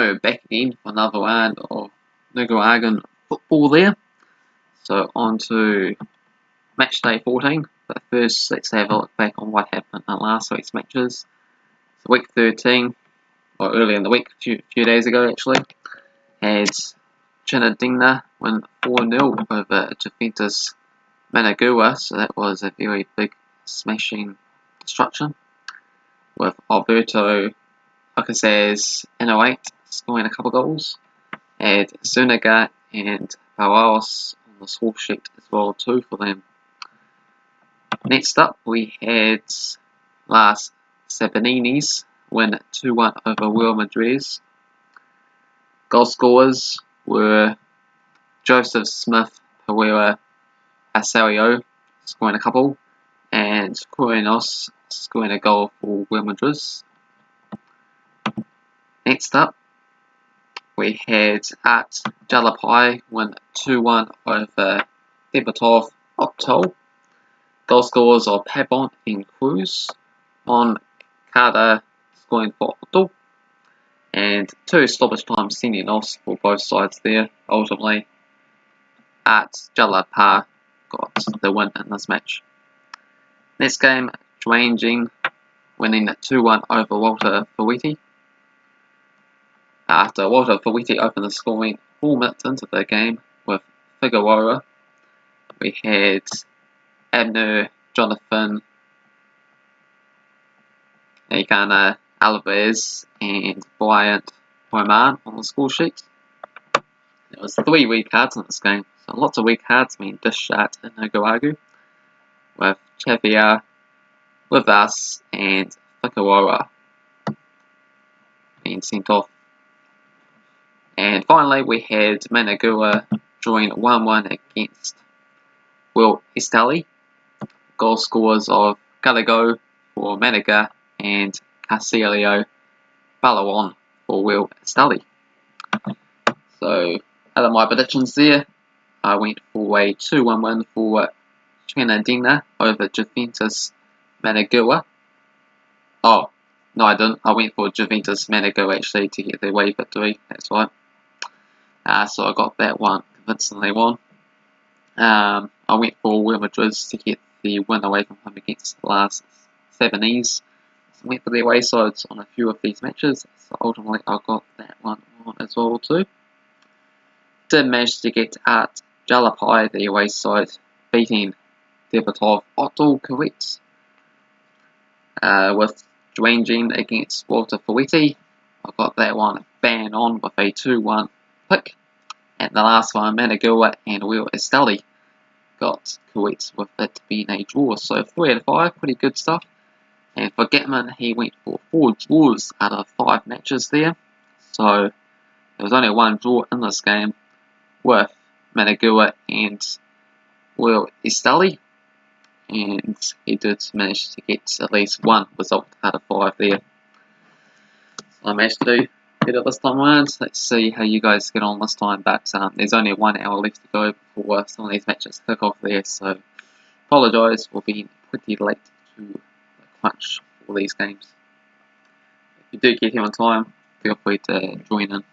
So back again for another round of Nicaraguan football there. So on to match day 14. But first, let's have a look back on what happened in last week's matches. So week 13, or early in the week, a few days ago actually, had Chinandega win 4-0 over Juventus Managua. So that was a very big smashing destruction, with Alberto Ocasas in 08 scoring a couple goals, had Zuniga and Barros on the score sheet as well too for them. Next up we had Las Sabanas win 2-1 over Real Madriz. Goal scorers were Joseph Smith, Pereira, Asario scoring a couple, and Corinos scoring a goal for Real Madriz. Next up, we had at Jalapa win 2-1 over Deportivo Ocotal. Goal scorers are Pabon and Cruz, on Carter scoring for Ocotal, and 2 stoppage time sending offs for both sides there. Ultimately, at Jalapa got the win in this match. Next game, Diriangen winning 2-1 over Walter Ferretti. After Walter Ferretti opened the scoring 4 minutes into the game with Figueroa, we had Abner, Jonathan, Agana Alvarez, and Bryant Roman on the score sheet. There was 3 red cards in this game, so lots of red cards being dished out in Nicaragua, with Xavier, with us, and Figueroa being sent off. And finally, we had Managua drawing 1-1 against Will Esteli. Goal scorers of Gallego for Managua and Carcelio Balawan for Will Esteli. So, out of my predictions there, I went for a 2-1 win for Chinandega over Juventus Managua. Oh, no I didn't. I went for Juventus Managua actually to get the away victory, that's right. So I got that one convincingly won. I went for Real Madriz to get the win away from home against the Las Sabanas. So I went for the away sides on a few of these matches, so ultimately I got that one on as well too. Did manage to get at Jalapa, the away side, beating Deportivo Ocotal correct. With Diriangen against Walter Ferretti, I got that one bang on with a 2-1 pick. And the last one, Managua and Will Esteli got correct with it being a draw. So 3 out of 5, pretty good stuff. And for Gatman, he went for 4 draws out of 5 matches there. So there was only 1 draw in this game with Managua and Will Esteli. And he did manage to get at least 1 result out of 5 there. So I managed to do better this time around. Let's see how you guys get on this time, but there's only 1 hour left to go before some of these matches kick off there, so apologise for being pretty late to the crunch for these games. If you do get here on time, feel free to join in.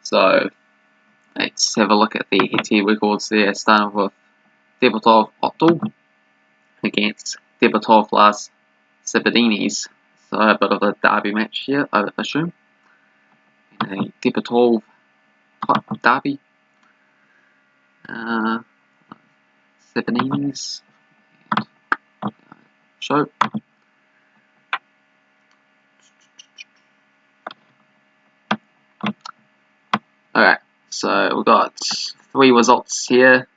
So let's have a look at the head-to-head records there, starting with Deportivo Ocotal against Deportivo Las Sabanas. So a bit of a derby match here, I assume. A Deportivo type of derby. Sabanas. Show. Alright, so we've got 3 results here.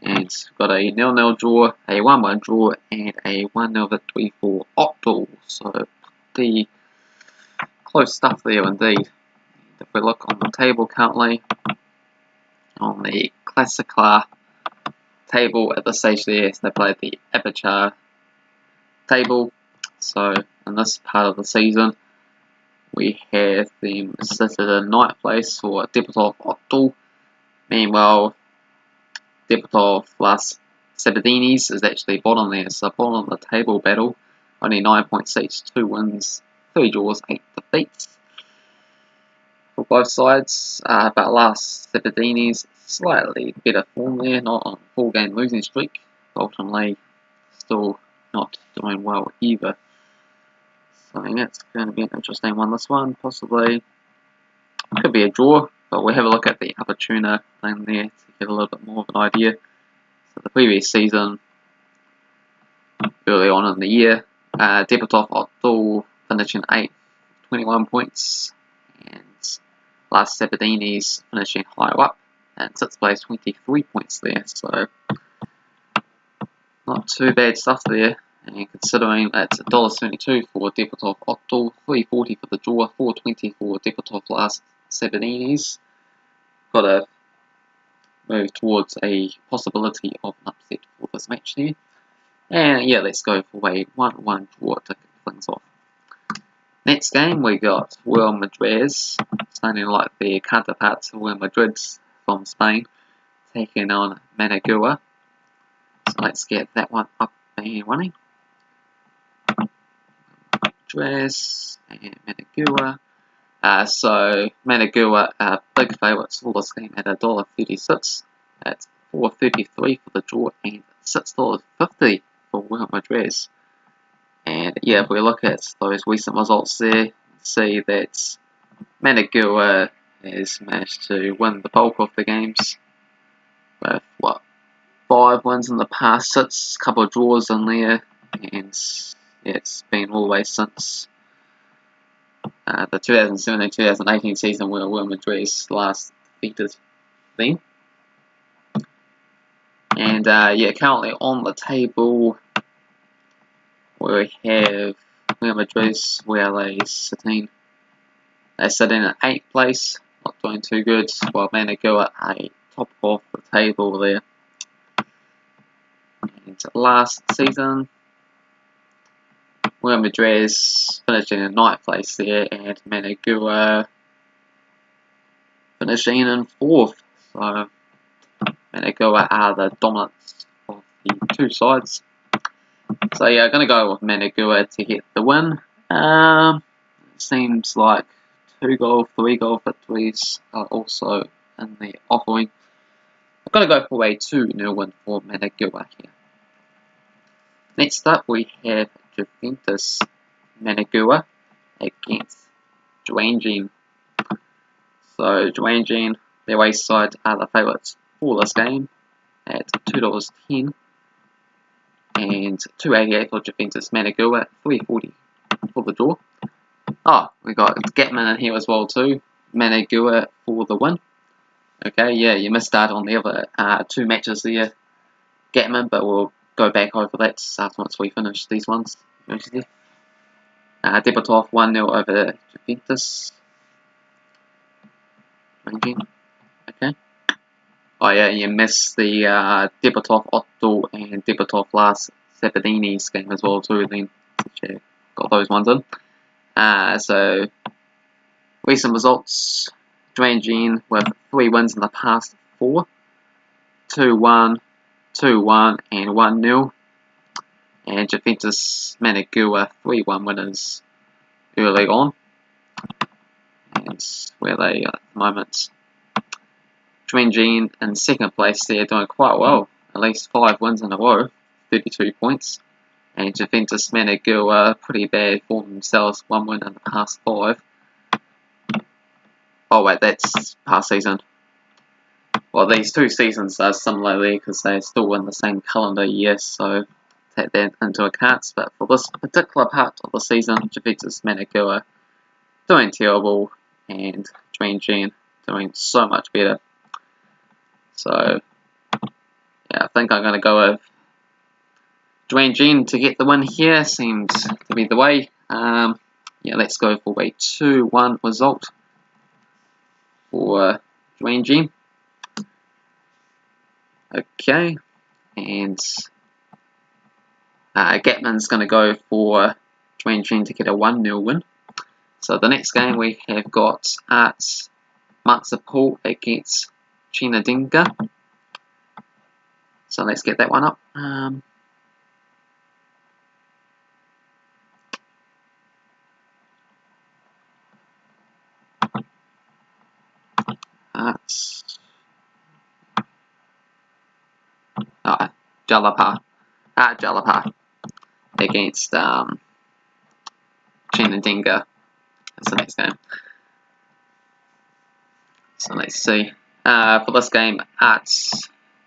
And we've got a 0-0 draw, a 1-1 draw, and a 1-0 victory for Ocotal. So the close stuff there indeed. If we look on the table currently, on the Classica table at this stage there, they played the Aperture table. So in this part of the season, we have them sit at a 9th place for Deportivo Ocotal. Meanwhile, Deportivo Las Sabanas is actually bottom there, so bottom of the table battle, only 9 points each, 2 wins, 3 draws, 8 defeats for both sides, but last Sabadini's slightly better form there, not on a 4-game losing streak. Ultimately, still not doing well either. So that's going to be an interesting one. This one possibly could be a draw, but we'll have a look at the Apertura thing there to get a little bit more of an idea. So the previous season, early on in the year, Deportivo Ocotal finishing 8th, 21 points, and last Sabadini's finishing higher up, and 6th place, 23 points there, so not too bad stuff there. And considering it's $1.72 for Deportivo Ocotal, $3.40 for the draw, $4.20 for Deportivo last Sabadini's. Got to move towards a possibility of an upset for this match there. And yeah, let's go for a 1-1 draw to kick things off. Next game we got Real Madriz, sounding like their counterparts Real Madrid's from Spain, taking on Managua. So let's get that one up and running. Madriz and Managua. So Managua are big favourites for this game at $1.36. That's $4.33 for the draw and $6.50 for Real Madriz. And yeah, if we look at those recent results there, see that Managua has managed to win the bulk of the games with 5 wins in the past 6, couple of draws in there, and yeah, it's been all the way since the 2017-2018 season where Real Madriz last defeated them. And yeah, currently on the table we have Real Madriz, where they're sitting in 8th place, not doing too good, while Managua are top of the table there. And last season, Real Madriz finishing in 9th place there, and Managua finishing in 4th. So Managua are the dominants of the two sides. So yeah, I'm going to go with Managua to get the win. Seems like 2-goal, 3-goal victories are also in the offering. I'm going to go for a 2-0 win for Managua here. Next up we have Juventus Managua against Diriangen. So Diriangen, their away side, are the favourites for this game at $2.10 and $2.88 for Juventus Managua, $3.40 for the draw. Oh, we got Gatman in here as well too. Managua for the win. Okay, yeah, you missed out on the other 2 matches there, Gatman, but we'll go back over that once we finish these ones. Deportivo 1-0 over Juventus. Okay. Oh yeah, you missed the Deportivo Ocotal and Deportivo last Sabadini's game as well too. Then got those ones in. So recent results: Diriangen with 3 wins in the past 4, 2-1, 2-1, and 1-0. And Juventus Managua 3-1 winners early on, and where they are at the moment. Diriangen in 2nd place there, doing quite well, at least 5 wins in a row, 32 points. And Juventus Managua pretty bad for themselves, 1 win in the past 5. Oh wait, that's past season. Well, these 2 seasons are similar there because they're still in the same calendar year, so take that into account. But for this particular part of the season, Juventus Managua doing terrible, and Diriangen doing so much better. So yeah, I think I'm going to go with Diriangen to get the win here. Seems to be the way. Yeah, let's go for a 2-1 result for Diriangen. Okay, and Gatman's going to go for Diriangen to get a 1-0 win. So the next game we have got Arts Matsapul against Chinandega. So let's get that one up. Jalapa. Jalapa against Chinandega. That's the next game. So let's see. For this game at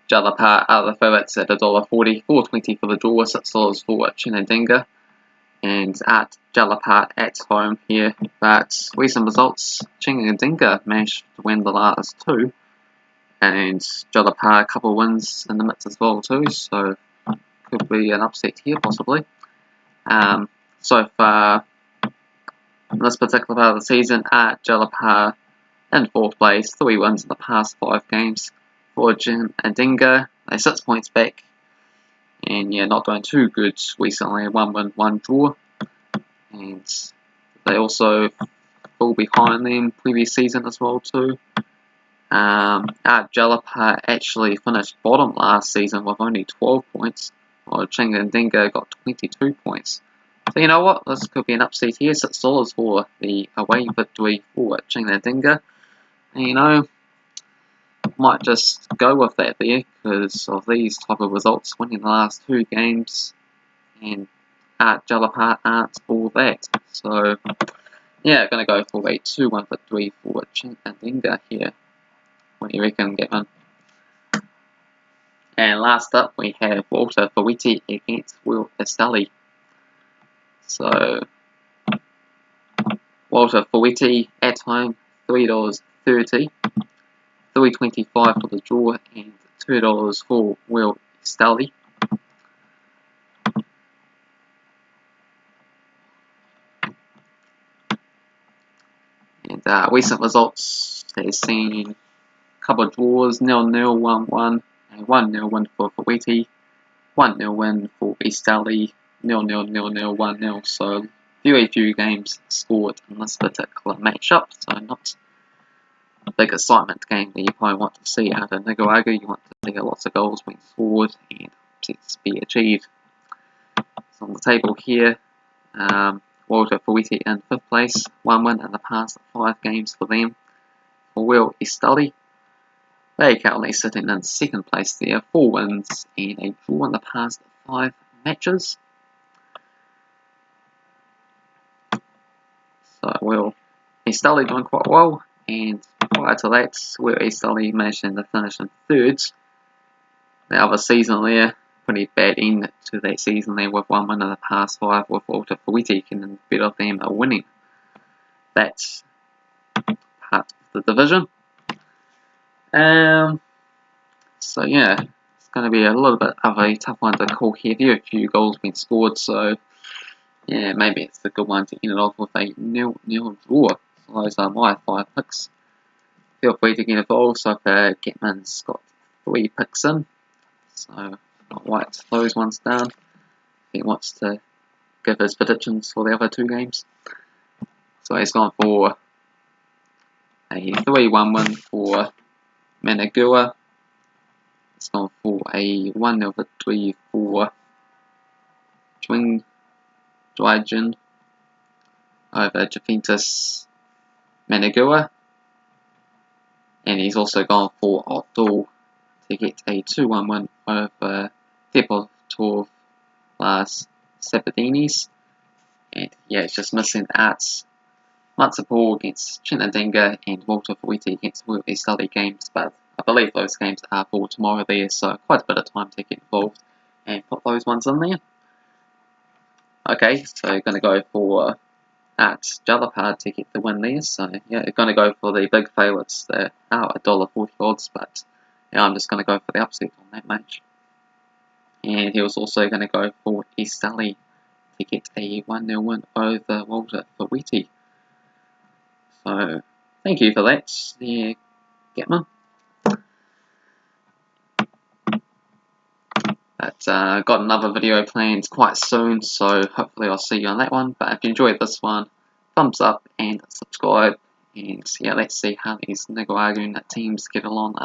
Jalapa, the favourites at $1.40, $4.20 for the draw, $6 for Chinandega. And at Jalapa at home here, but recent results, Chinandega managed to win the last two, and Jalapa a couple of wins in the mix as well too, so could be an upset here possibly. So far, in this particular part of the season, at Jalapa in 4th place, 3 wins in the past 5 games. For Chinandega, they're 6 points back, and yeah, not going too good recently, 1 win, 1 draw. And they also fall behind them previous season as well too. Jalapa actually finished bottom last season with only 12 points, while Chinandega got 22 points. So you know what, this could be an upset here, $6 for the away victory for Chinandega. And you know, might just go with that there, because of these type of results, winning the last 2 games, and Jalapa aren't all that. So yeah, gonna go for a 2-1 victory for Chinandega here. What do you reckon, Gatman? And last up, we have Walter Ferretti against Esteli. So Walter Ferretti at home, $3.30, $3.25 for the draw, and $2 for Esteli. And recent results, they've seen a couple of draws, 0-0, 1-1, and 1-0 win for Ferretti, 1-0 win for Esteli, 0-0, 0-0, 1-0. So very few games scored in this particular matchup, so not a big excitement game that you probably want to see out of Nicaragua. You want to see lots of goals being scored and sets be achieved. So on the table here, Walter Ferretti in 5th place, 1 win in the past 5 games for them. For Esteli, they currently sitting in 2nd place there, 4 wins and a draw in the past 5 matches. So Esteli doing quite well, and prior to that, Esteli managed to finish in 3rd. The other season there, pretty bad end to that season there with 1 win in the past 5, with Walter Ferretti and better them are winning that part of the division. So yeah, it's going to be a little bit of a tough one to call here. There a few goals been scored, so yeah, maybe it's a good one to end it off with a 0-0 draw. So those are my 5 picks. Feel free to get involved. So Getman's got 3 picks in, so I'll write those ones down if he wants to give his predictions for the other 2 games. So he's gone for a 3-1 win for Managua. He's gone for a 1-0 victory for Diriangen over Juventus Managua. And he's also gone for Ocotal to get a 2-1 win over Deportivo Sabanas. And yeah, it's just missing Arts Matsapur against Chinandega and Walter Ferretti against Esteli games, but I believe those games are for tomorrow there, so quite a bit of time to get involved and put those ones in there. Okay, so going to go for at Jalapa to get the win there, so yeah, going to go for the big favourites. They are $1.40 odds, but yeah, I'm just going to go for the upset on that match. And he was also going to go for Esteli to get a 1-0 win over Walter Ferretti. So thank you for that, yeah, Getman. But got another video planned quite soon, so hopefully I'll see you on that one. But if you enjoyed this one, thumbs up and subscribe. And yeah, let's see how these Nicaraguan teams get along